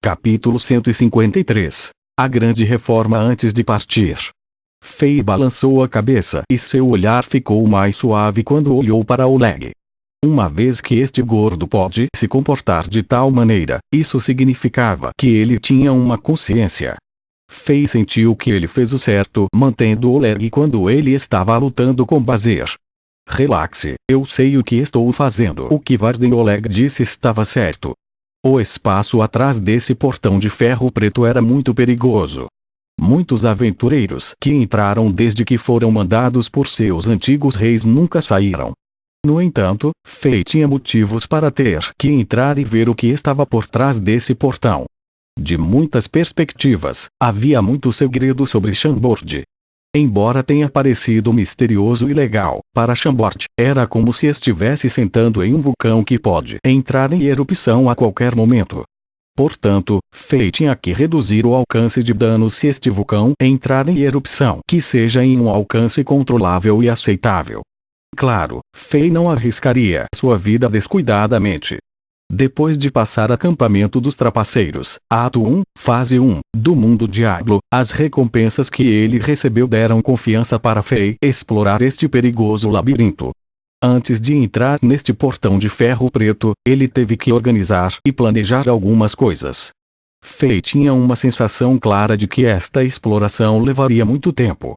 Capítulo 153. A grande reforma antes de partir. Fei balançou a cabeça e seu olhar ficou mais suave quando olhou para Oleg. Uma vez que este gordo pode se comportar de tal maneira, isso significava que ele tinha uma consciência. Fei sentiu que ele fez o certo mantendo Oleg quando ele estava lutando com Bazer. Relaxe, eu sei o que estou fazendo. O que Varden Oleg disse estava certo. O espaço atrás desse portão de ferro preto era muito perigoso. Muitos aventureiros que entraram desde que foram mandados por seus antigos reis nunca saíram. No entanto, Fei tinha motivos para ter que entrar e ver o que estava por trás desse portão. De muitas perspectivas, havia muito segredo sobre Chambord. Embora tenha parecido misterioso e legal, para Chambord, era como se estivesse sentando em um vulcão que pode entrar em erupção a qualquer momento. Portanto, Fei tinha que reduzir o alcance de danos se este vulcão entrar em erupção que seja em um alcance controlável e aceitável. Claro, Fei não arriscaria sua vida descuidadamente. Depois de passar acampamento dos trapaceiros, Ato 1, Fase 1, do Mundo Diablo, as recompensas que ele recebeu deram confiança para Fei explorar este perigoso labirinto. Antes de entrar neste portão de ferro preto, ele teve que organizar e planejar algumas coisas. Fei tinha uma sensação clara de que esta exploração levaria muito tempo.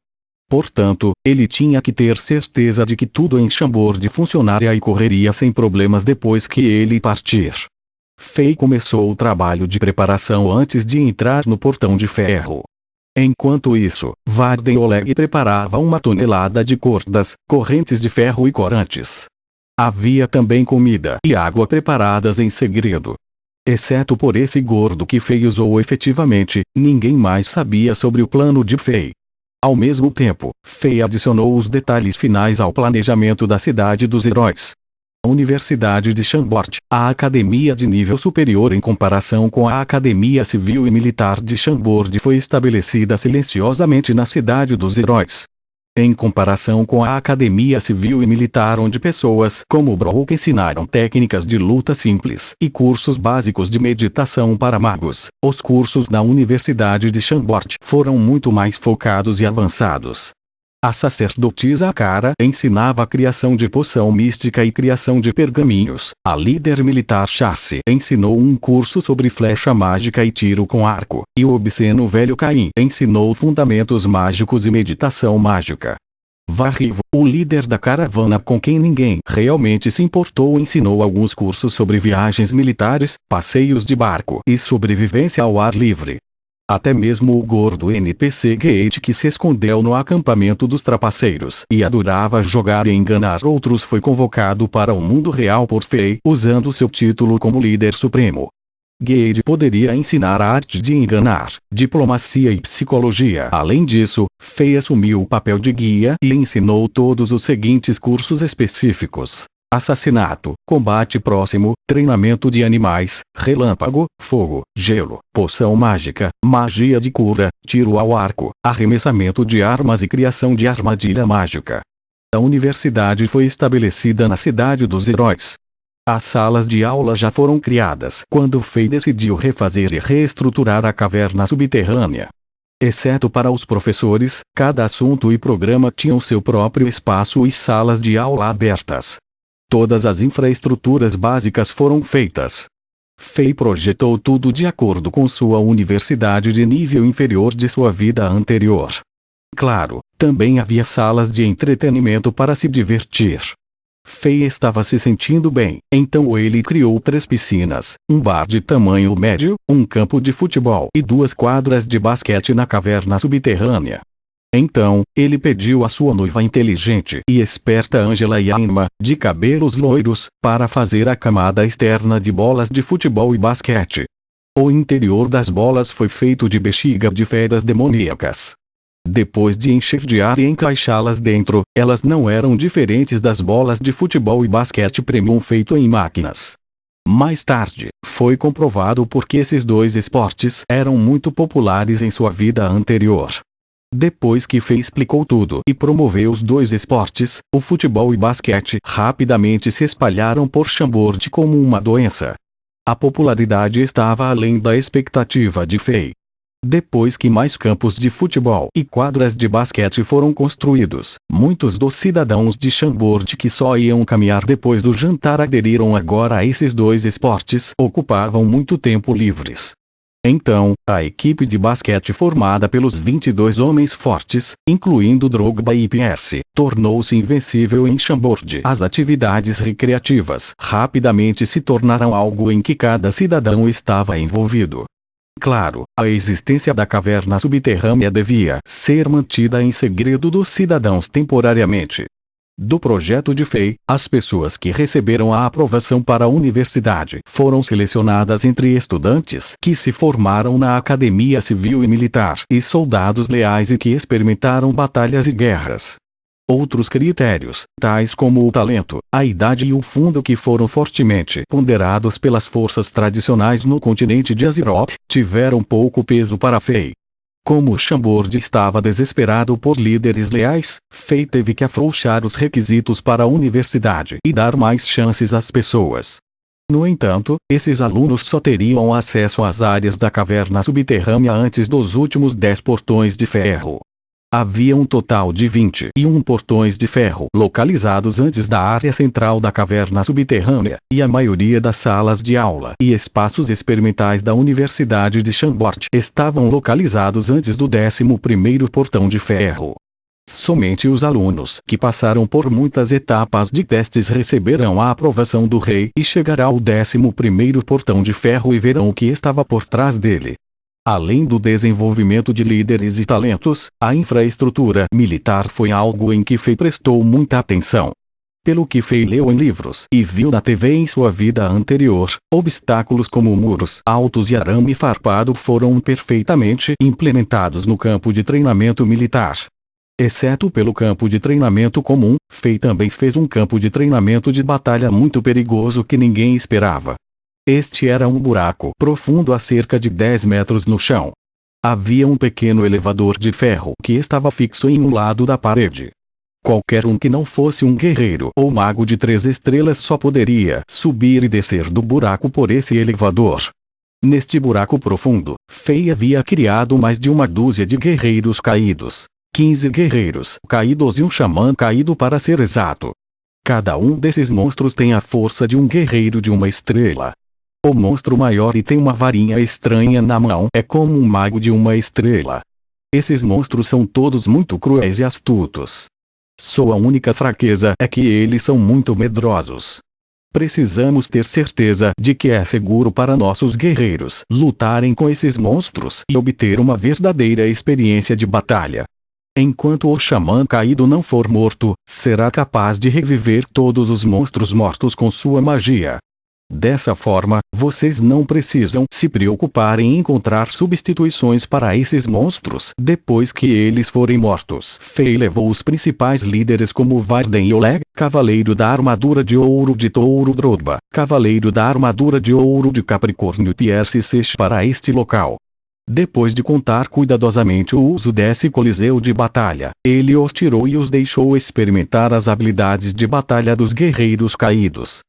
Portanto, ele tinha que ter certeza de que tudo em Chambord funcionaria e correria sem problemas depois que ele partir. Fei começou o trabalho de preparação antes de entrar no portão de ferro. Enquanto isso, Varden Oleg preparava uma tonelada de cordas, correntes de ferro e corantes. Havia também comida e água preparadas em segredo. Exceto por esse gordo que Fei usou efetivamente, ninguém mais sabia sobre o plano de Fei. Ao mesmo tempo, Fei adicionou os detalhes finais ao planejamento da Cidade dos Heróis. A Universidade de Chambord, a academia de nível superior em comparação com a Academia Civil e Militar de Chambord, foi estabelecida silenciosamente na Cidade dos Heróis. Em comparação com a Academia Civil e Militar, onde pessoas como Brook ensinaram técnicas de luta simples e cursos básicos de meditação para magos, os cursos na Universidade de Chambord foram muito mais focados e avançados. A sacerdotisa Akara ensinava a criação de poção mística e criação de pergaminhos. A líder militar Chassi ensinou um curso sobre flecha mágica e tiro com arco, e o obsceno velho Caim ensinou fundamentos mágicos e meditação mágica. Varrivo, o líder da caravana com quem ninguém realmente se importou, ensinou alguns cursos sobre viagens militares, passeios de barco e sobrevivência ao ar livre. Até mesmo o gordo NPC Gate, que se escondeu no acampamento dos trapaceiros e adorava jogar e enganar outros, foi convocado para o mundo real por Fei, usando seu título como líder supremo. Gate poderia ensinar a arte de enganar, diplomacia e psicologia. Além disso, Fei assumiu o papel de guia e ensinou todos os seguintes cursos específicos: assassinato, combate próximo, treinamento de animais, relâmpago, fogo, gelo, poção mágica, magia de cura, tiro ao arco, arremessamento de armas e criação de armadilha mágica. A universidade foi estabelecida na Cidade dos Heróis. As salas de aula já foram criadas quando Fei decidiu refazer e reestruturar a caverna subterrânea. Exceto para os professores, cada assunto e programa tinham seu próprio espaço e salas de aula abertas. Todas as infraestruturas básicas foram feitas. Fei projetou tudo de acordo com sua universidade de nível inferior de sua vida anterior. Claro, também havia salas de entretenimento para se divertir. Fei estava se sentindo bem, então ele criou 3 piscinas, um bar de tamanho médio, um campo de futebol e 2 quadras de basquete na caverna subterrânea. Então, ele pediu a sua noiva inteligente e esperta Angela Yanma, de cabelos loiros, para fazer a camada externa de bolas de futebol e basquete. O interior das bolas foi feito de bexiga de feras demoníacas. Depois de encher de ar e encaixá-las dentro, elas não eram diferentes das bolas de futebol e basquete premium feito em máquinas. Mais tarde, foi comprovado porque esses 2 esportes eram muito populares em sua vida anterior. Depois que Fei explicou tudo e promoveu os 2 esportes, o futebol e basquete rapidamente se espalharam por Chambord como uma doença. A popularidade estava além da expectativa de Fei. Depois que mais campos de futebol e quadras de basquete foram construídos, muitos dos cidadãos de Chambord que só iam caminhar depois do jantar aderiram agora a esses dois esportes, ocupavam muito tempo livres. Então, a equipe de basquete formada pelos 22 homens fortes, incluindo Drogba e PS, tornou-se invencível em Chambord. As atividades recreativas rapidamente se tornaram algo em que cada cidadão estava envolvido. Claro, a existência da caverna subterrânea devia ser mantida em segredo dos cidadãos temporariamente. Do projeto de Fei, as pessoas que receberam a aprovação para a universidade foram selecionadas entre estudantes que se formaram na academia civil e militar e soldados leais e que experimentaram batalhas e guerras. Outros critérios, tais como o talento, a idade e o fundo que foram fortemente ponderados pelas forças tradicionais no continente de Azeroth, tiveram pouco peso para Fei. Como Chambord estava desesperado por líderes leais, Fei teve que afrouxar os requisitos para a universidade e dar mais chances às pessoas. No entanto, esses alunos só teriam acesso às áreas da caverna subterrânea antes dos últimos 10 portões de ferro. Havia um total de 21 portões de ferro localizados antes da área central da caverna subterrânea, e a maioria das salas de aula e espaços experimentais da Universidade de Chambord estavam localizados antes do 11º portão de ferro. Somente os alunos que passaram por muitas etapas de testes receberão a aprovação do rei e chegará ao 11º portão de ferro e verão o que estava por trás dele. Além do desenvolvimento de líderes e talentos, a infraestrutura militar foi algo em que Fei prestou muita atenção. Pelo que Fei leu em livros e viu na TV em sua vida anterior, obstáculos como muros altos e arame farpado foram perfeitamente implementados no campo de treinamento militar. Exceto pelo campo de treinamento comum, Fei também fez um campo de treinamento de batalha muito perigoso que ninguém esperava. Este era um buraco profundo a cerca de 10 metros no chão. Havia um pequeno elevador de ferro que estava fixo em um lado da parede. Qualquer um que não fosse um guerreiro ou mago de 3 estrelas só poderia subir e descer do buraco por esse elevador. Neste buraco profundo, Fei havia criado mais de uma dúzia de guerreiros caídos. 15 guerreiros caídos e um xamã caído para ser exato. Cada um desses monstros tem a força de um guerreiro de 1 estrela. O monstro maior e tem uma varinha estranha na mão é como um mago de 1 estrela. Esses monstros são todos muito cruéis e astutos. Sua única fraqueza é que eles são muito medrosos. Precisamos ter certeza de que é seguro para nossos guerreiros lutarem com esses monstros e obter uma verdadeira experiência de batalha. Enquanto o xamã caído não for morto, será capaz de reviver todos os monstros mortos com sua magia. Dessa forma, vocês não precisam se preocupar em encontrar substituições para esses monstros depois que eles forem mortos. Fei levou os principais líderes como Varden e Oleg, Cavaleiro da Armadura de Ouro de Touro Drogba, Cavaleiro da Armadura de Ouro de Capricórnio Pierce Sech para este local. Depois de contar cuidadosamente o uso desse coliseu de batalha, ele os tirou e os deixou experimentar as habilidades de batalha dos guerreiros caídos.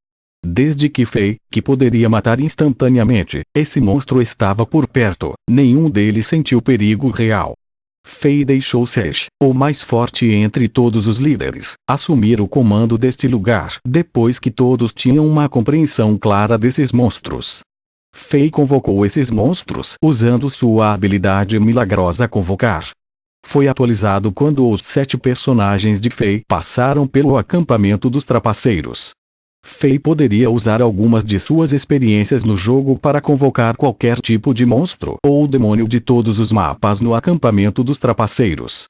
Desde que Fei, que poderia matar instantaneamente, esse monstro estava por perto, nenhum deles sentiu perigo real. Fei deixou Sech, o mais forte entre todos os líderes, assumir o comando deste lugar depois que todos tinham uma compreensão clara desses monstros. Fei convocou esses monstros usando sua habilidade milagrosa convocar. Foi atualizado quando os 7 personagens de Fei passaram pelo acampamento dos trapaceiros. Fei poderia usar algumas de suas experiências no jogo para convocar qualquer tipo de monstro ou demônio de todos os mapas no acampamento dos trapaceiros.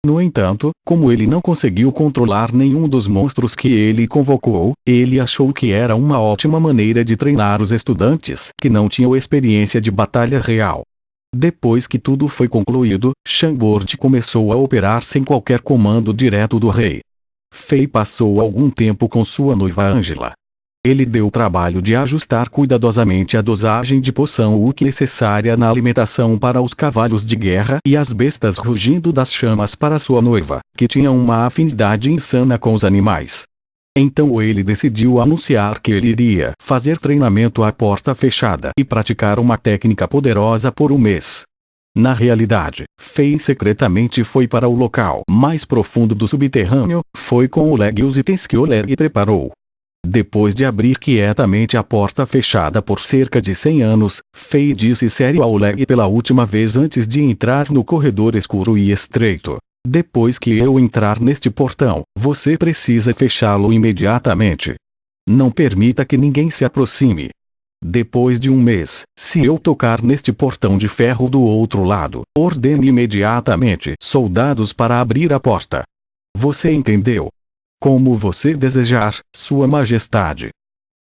No entanto, como ele não conseguiu controlar nenhum dos monstros que ele convocou, ele achou que era uma ótima maneira de treinar os estudantes que não tinham experiência de batalha real. Depois que tudo foi concluído, Chambord começou a operar sem qualquer comando direto do rei. Fei passou algum tempo com sua noiva Angela. Ele deu o trabalho de ajustar cuidadosamente a dosagem de poção Uki necessária na alimentação para os cavalos de guerra e as bestas rugindo das chamas para sua noiva, que tinha uma afinidade insana com os animais. Então ele decidiu anunciar que ele iria fazer treinamento à porta fechada e praticar uma técnica poderosa por um mês. Na realidade, Fei secretamente foi para o local mais profundo do subterrâneo, foi com Oleg e os itens que Oleg preparou. Depois de abrir quietamente a porta fechada por cerca de 100 anos, Fei disse sério a Oleg pela última vez antes de entrar no corredor escuro e estreito. Depois que eu entrar neste portão, você precisa fechá-lo imediatamente. Não permita que ninguém se aproxime. Depois de um mês, se eu tocar neste portão de ferro do outro lado, ordene imediatamente soldados para abrir a porta. Você entendeu? Como você desejar, Sua Majestade.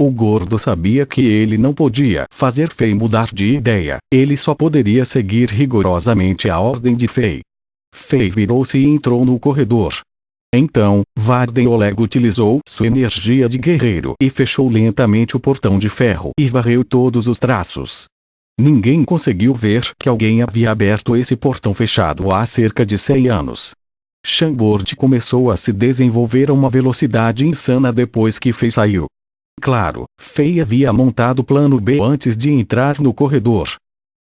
O gordo sabia que ele não podia fazer Fei mudar de ideia, ele só poderia seguir rigorosamente a ordem de Fei. Fei virou-se e entrou no corredor. Então, Varden Oleg utilizou sua energia de guerreiro e fechou lentamente o portão de ferro e varreu todos os traços. Ninguém conseguiu ver que alguém havia aberto esse portão fechado há cerca de 100 anos. Chambord começou a se desenvolver a uma velocidade insana depois que Fei saiu. Claro, Fei havia montado plano B antes de entrar no corredor.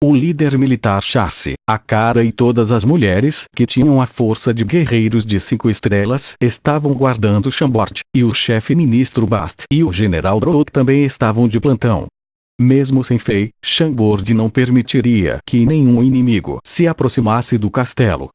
O líder militar Chassi, a cara e todas as mulheres que tinham a força de guerreiros de 5 estrelas estavam guardando Chambord, e o chefe ministro Bast e o general Brot também estavam de plantão. Mesmo sem Fei, Chambord não permitiria que nenhum inimigo se aproximasse do castelo.